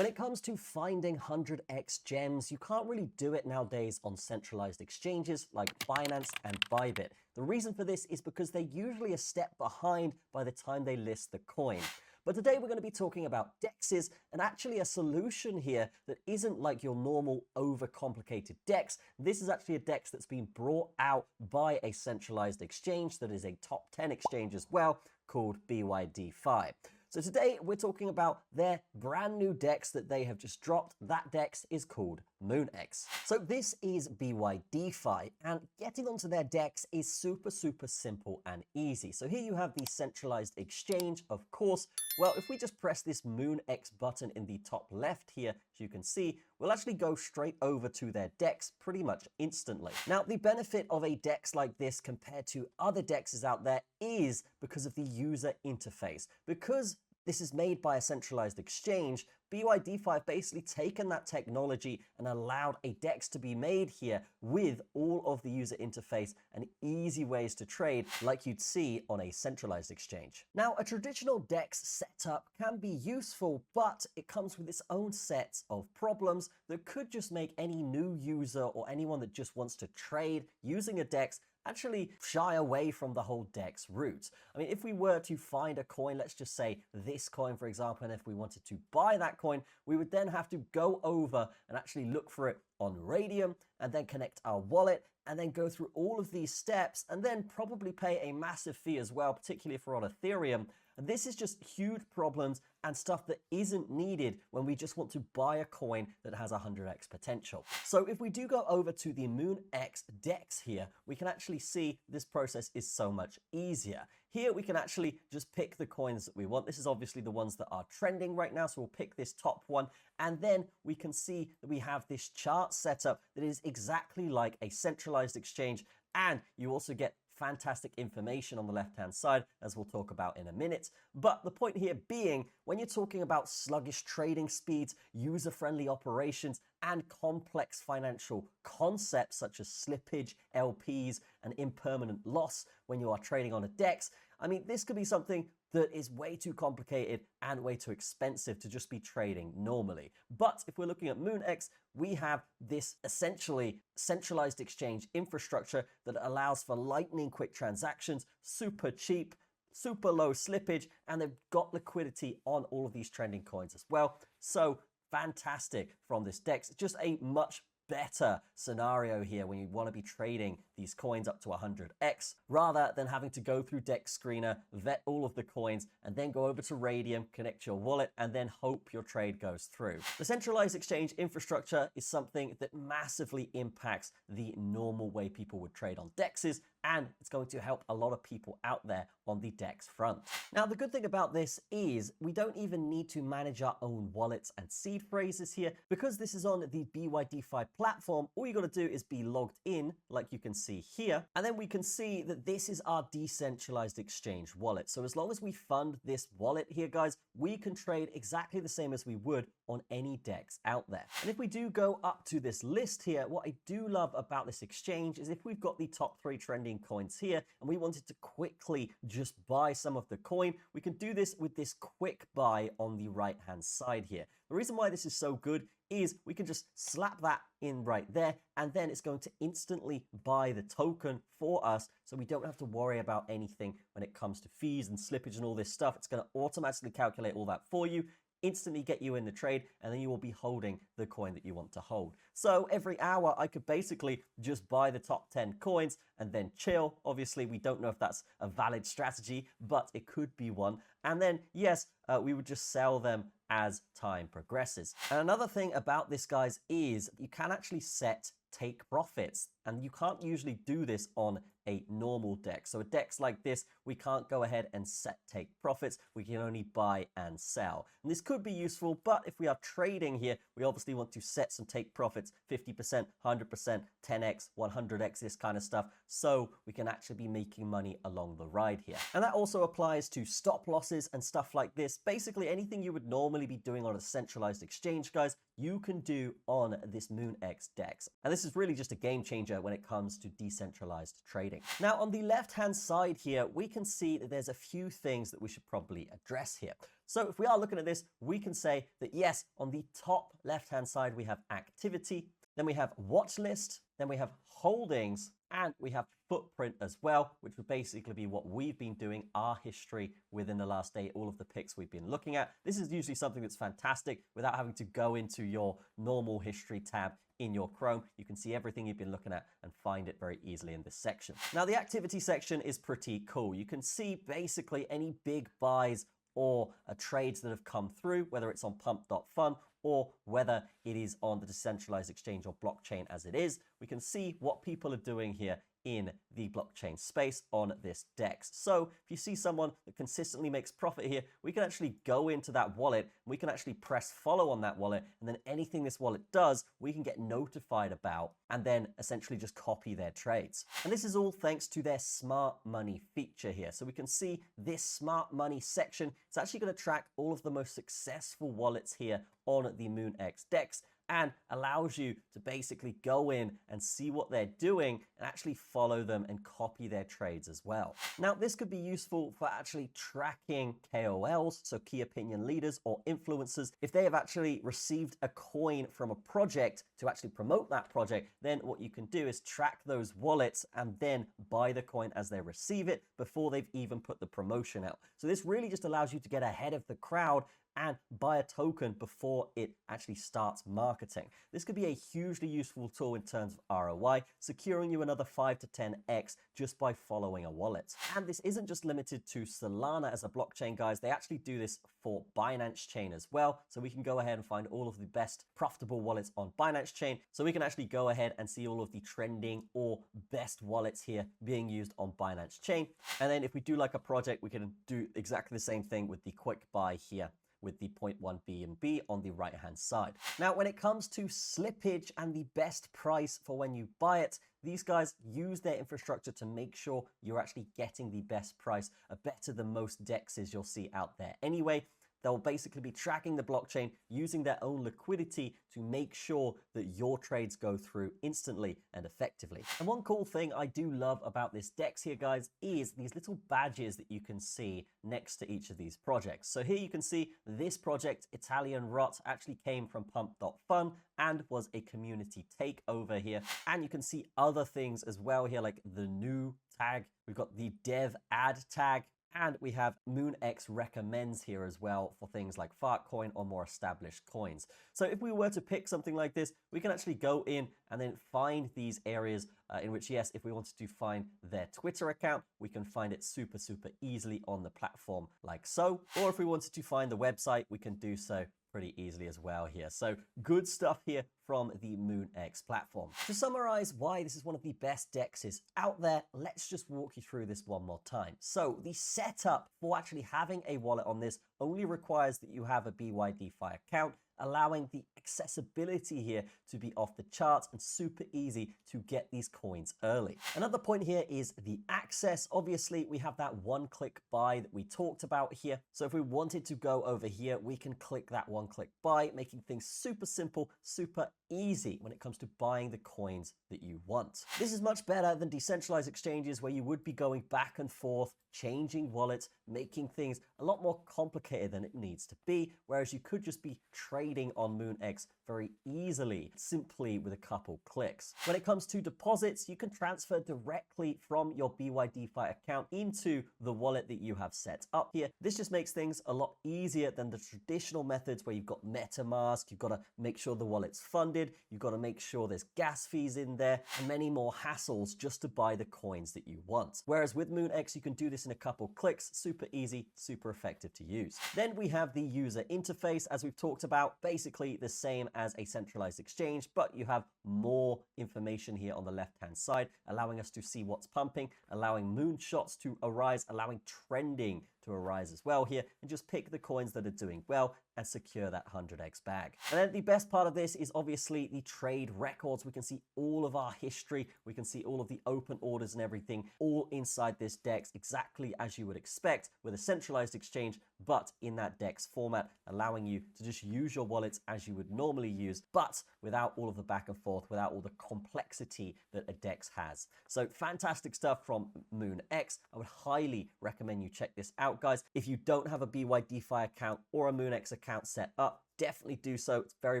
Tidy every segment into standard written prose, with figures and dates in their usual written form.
When it comes to finding 100x gems, you can't really do it nowadays on centralized exchanges like Binance and Bybit. The reason for this is because they're usually a step behind by the time they list the coin. But today we're going to be talking about DEXs and actually a solution here that isn't like your normal overcomplicated DEX. This is actually a DEX that's been brought out by a centralized exchange that is a top 10 exchange as well, called BYDFi. So today we're talking about their brand new DEX that they have just dropped. That DEX is called MoonX. So this is BYDFi, and getting onto their DEX is super simple and easy. So here you have the centralized exchange, of course. Well, if we just press this MoonX button in the top left here, as you can see, we'll actually go straight over to their DEX pretty much instantly. Now, the benefit of a DEX like this compared to other DEXs out there is because of the user interface. Because this is made by a centralized exchange, BYDFi have basically taken that technology and allowed a DEX to be made here with all of the user interface and easy ways to trade like you'd see on a centralized exchange. Now, a traditional DEX setup can be useful, but it comes with its own sets of problems that could just make any new user or anyone that just wants to trade using a DEX actually shy away from the whole DEX route. I mean, if we were to find a coin, let's just say this coin, for example, and if we wanted to buy that coin, we would then have to go over and actually look for it on Radium and then connect our wallet and then go through all of these steps and then probably pay a massive fee as well, particularly if we're on Ethereum. And this is just huge problems and stuff that isn't needed when we just want to buy a coin that has 100x potential. So if we do go over to the MoonX DEX here, we can actually see this process is so much easier. Here we can actually just pick the coins that we want. This is obviously the ones that are trending right now, so we'll pick this top one, and then we can see that we have this chart setup that is exactly like a centralized exchange, and you also get fantastic information on the left-hand side, as we'll talk about in a minute. But the point here being, when you're talking about sluggish trading speeds, user-friendly operations, and complex financial concepts such as slippage, LPs, and impermanent loss when you are trading on a DEX, I mean, this could be something that is way too complicated and way too expensive to just be trading normally. But if we're looking at MoonX, we have this essentially centralized exchange infrastructure that allows for lightning quick transactions, super cheap, super low slippage, and they've got liquidity on all of these trending coins as well. So fantastic from this DEX. Just a much better scenario here when you want to be trading these coins up to 100x rather than having to go through DEX Screener, vet all of the coins, and then go over to Radium, connect your wallet, and then hope your trade goes through. The centralized exchange infrastructure is something that massively impacts the normal way people would trade on DEXs, and it's going to help a lot of people out there on the DEX front. Now, the good thing about this is we don't even need to manage our own wallets and seed phrases here. Because this is on the BYDFi platform, all you got to do is be logged in, like you can see here, and then we can see that this is our decentralized exchange wallet. So as long as we fund this wallet here, guys, we can trade exactly the same as we would on any DEX out there. And if we do go up to this list here, what I do love about this exchange is if we've got the top 3 trending coins here and we wanted to quickly just buy some of the coin, we can do this with this quick buy on the right hand side here. The reason why this is so good is we can just slap that in right there, and then it's going to instantly buy the token for us, so we don't have to worry about anything when it comes to fees and slippage and all this stuff. It's going to automatically calculate all that for you, instantly get you in the trade, and then you will be holding the coin that you want to hold. So every hour I could basically just buy the top 10 coins and then chill. Obviously, we don't know if that's a valid strategy, but it could be one. And then, yes, we would just sell them as time progresses. And another thing about this, guys, is you can actually set take profits, and you can't usually do this on a normal DEX. So a DEX like this, we can't go ahead and set take profits. We can only buy and sell. And this could be useful, but if we are trading here, we obviously want to set some take profits, 50%, 100%, 10x, 100x, this kind of stuff, so we can actually be making money along the ride here. And that also applies to stop losses and stuff like this. Basically anything you would normally be doing on a centralized exchange, guys, you can do on this MoonX DEX. And this is really just a game changer when it comes to decentralized trading. Now, on the left-hand side here, we can see that there's a few things that we should probably address here. So if we are looking at this, we can say that yes, on the top left-hand side, we have activity, then we have watch list, then we have holdings, and we have footprint as well, which would basically be what we've been doing, our history within the last day, all of the picks we've been looking at. This is usually something that's fantastic without having to go into your normal history tab in your Chrome. You can see everything you've been looking at and find it very easily in this section. Now, the activity section is pretty cool. You can see basically any big buys or trades that have come through, whether it's on pump.fun or whether it is on the decentralized exchange or blockchain as it is. We can see what people are doing here in the blockchain space on this DEX. So if you see someone that consistently makes profit here, we can actually go into that wallet, we can actually press follow on that wallet, and then anything this wallet does, we can get notified about and then essentially just copy their trades. And this is all thanks to their smart money feature here. So we can see this smart money section. It's actually going to track all of the most successful wallets here on the MoonX DEX, and allows you to basically go in and see what they're doing and actually follow them and copy their trades as well. Now, this could be useful for actually tracking KOLs, so key opinion leaders or influencers. If they have actually received a coin from a project to actually promote that project, then what you can do is track those wallets and then buy the coin as they receive it before they've even put the promotion out. So this really just allows you to get ahead of the crowd and buy a token before it actually starts marketing. This could be a hugely useful tool in terms of ROI, securing you another 5 to 10x just by following a wallet. And this isn't just limited to Solana as a blockchain, guys. They actually do this for Binance Chain as well. So we can go ahead and find all of the best profitable wallets on Binance Chain. So we can actually go ahead and see all of the trending or best wallets here being used on Binance Chain. And then if we do like a project, we can do exactly the same thing with the quick buy here with the 0.1 BNB on the right-hand side. Now, when it comes to slippage and the best price for when you buy it, these guys use their infrastructure to make sure you're actually getting the best price, better than most DEXs you'll see out there anyway. They'll basically be tracking the blockchain, using their own liquidity to make sure that your trades go through instantly and effectively. And one cool thing I do love about this DEX here, guys, is these little badges that you can see next to each of these projects. So here you can see this project, Italian Rot, actually came from pump.fun and was a community takeover here. And you can see other things as well here, like the new tag. We've got the dev ad tag. And we have MoonX recommends here as well for things like Fartcoin or more established coins. So if we were to pick something like this, we can actually go in and then find these areas in which, yes, if we wanted to find their Twitter account, we can find it super easily on the platform like so. Or if we wanted to find the website, we can do so pretty easily as well here. So good stuff here from the MoonX platform. To summarize why this is one of the best DEXs out there, let's just walk you through this one more time. So the setup for actually having a wallet on this only requires that you have a BYDFi account, allowing the accessibility here to be off the charts and super easy to get these coins early. Another point here is the access. Obviously, we have that one-click buy that we talked about here. So if we wanted to go over here, we can click that one-click buy, making things super simple, super easy when it comes to buying the coins that you want. This is much better than decentralized exchanges where you would be going back and forth, changing wallets, making things a lot more complicated than it needs to be, whereas you could just be trading on MoonX very easily, simply with a couple clicks. When it comes to deposits, you can transfer directly from your BYDFi account into the wallet that you have set up here. This just makes things a lot easier than the traditional methods where you've got Metamask, you've got to make sure the wallet's funded, you've got to make sure there's gas fees in there, and many more hassles just to buy the coins that you want. Whereas with MoonX, you can do this in a couple clicks, super easy, super effective to use. Then we have the user interface, as we've talked about, basically the same as a centralized exchange, but you have more information here on the left-hand side, allowing us to see what's pumping, allowing moonshots to arise, allowing trending to arise as well here, and just pick the coins that are doing well and secure that 100x bag. And then the best part of this is obviously the trade records. We can see all of our history. We can see all of the open orders and everything all inside this DEX, exactly as you would expect with a centralized exchange, but in that DEX format, allowing you to just use your wallets as you would normally use, but without all of the back and forth, without all the complexity that a DEX has. So fantastic stuff from MoonX. I would highly recommend you check this out, guys. If you don't have a BYDFi account or a MoonX account set up, definitely do so. It's very,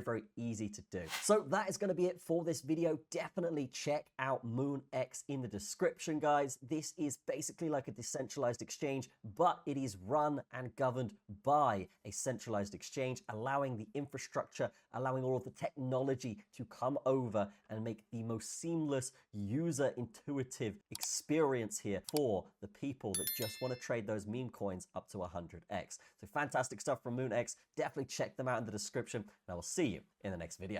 very easy to do. So that is going to be it for this video. Definitely check out MoonX in the description, guys. This is basically like a decentralized exchange, but it is run and governed by a centralized exchange, allowing the infrastructure, allowing all of the technology to come over and make the most seamless, user intuitive experience here for the people that just want to trade those meme coins up to 100x. So fantastic stuff from MoonX. Definitely check them out in the description, and I will see you in the next video.